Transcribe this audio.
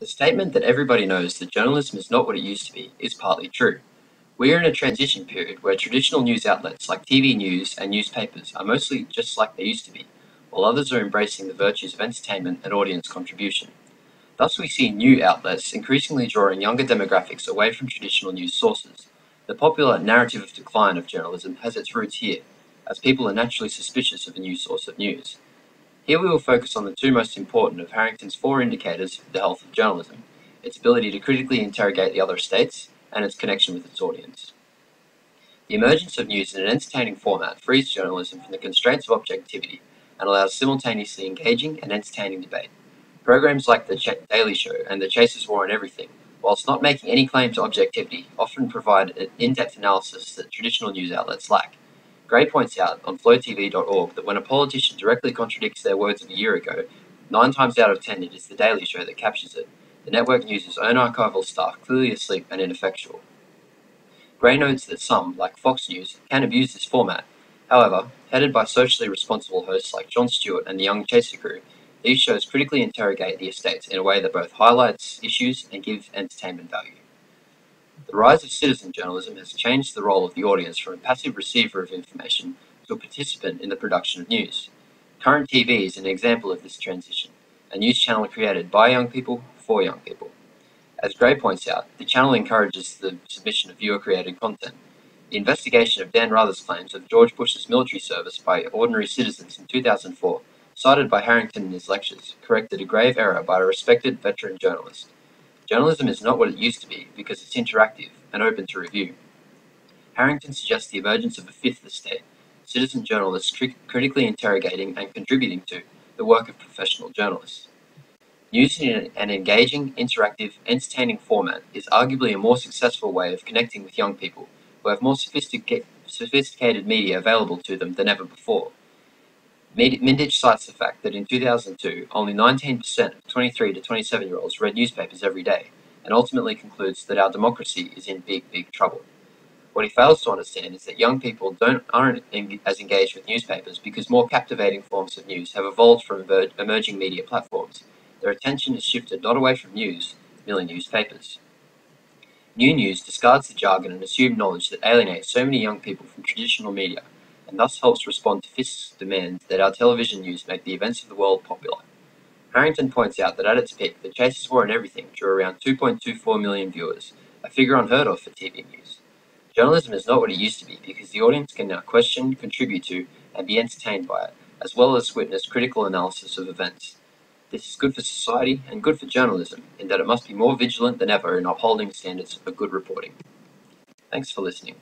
The statement that everybody knows that journalism is not what it used to be is partly true. We are in a transition period where traditional news outlets like TV news and newspapers are mostly just like they used to be, while others are embracing the virtues of entertainment and audience contribution. Thus, we see new outlets increasingly drawing younger demographics away from traditional news sources. The popular narrative of decline of journalism has its roots here, as people are naturally suspicious of a new source of news. Here we will focus on the two most important of Harrington's four indicators of the health of journalism: its ability to critically interrogate the other states, and its connection with its audience. The emergence of news in an entertaining format frees journalism from the constraints of objectivity and allows simultaneously engaging and entertaining debate. Programs like The Daily Show and The Chaser's War on Everything, whilst not making any claim to objectivity, often provide an in-depth analysis that traditional news outlets lack. Gray points out on flowtv.org that when a politician directly contradicts their words of a year ago, 9 times out of 10 it is The Daily Show that captures it. The network news's own archival staff clearly asleep and ineffectual. Gray notes that some, like Fox News, can abuse this format. However, headed by socially responsible hosts like Jon Stewart and the Young Chaser crew, these shows critically interrogate the estates in a way that both highlights issues and gives entertainment value. The rise of citizen journalism has changed the role of the audience from a passive receiver of information to a participant in the production of news. Current TV is an example of this transition, a news channel created by young people for young people. As Gray points out, the channel encourages the submission of viewer-created content. The investigation of Dan Rather's claims of George Bush's military service by ordinary citizens in 2004, cited by Harrington in his lectures, corrected a grave error by a respected veteran journalist. Journalism is not what it used to be because it's interactive and open to review. Harrington suggests the emergence of a fifth estate, citizen journalists critically interrogating and contributing to the work of professional journalists. News in an engaging, interactive, entertaining format is arguably a more successful way of connecting with young people who have more sophisticated media available to them than ever before. Mindich cites the fact that in 2002, only 19% of 23 to 27-year-olds read newspapers every day, and ultimately concludes that our democracy is in big, big trouble. What he fails to understand is that young people aren't as engaged with newspapers because more captivating forms of news have evolved from emerging media platforms. Their attention is shifted not away from news, merely newspapers. New news discards the jargon and assumed knowledge that alienates so many young people from traditional media, and thus helps respond to Fisk's demand that our television news make the events of the world popular. Harrington points out that at its peak, The Chaser's War on Everything drew around 2.24 million viewers, a figure unheard of for TV news. Journalism is not what it used to be because the audience can now question, contribute to, and be entertained by it, as well as witness critical analysis of events. This is good for society and good for journalism, in that it must be more vigilant than ever in upholding standards for good reporting. Thanks for listening.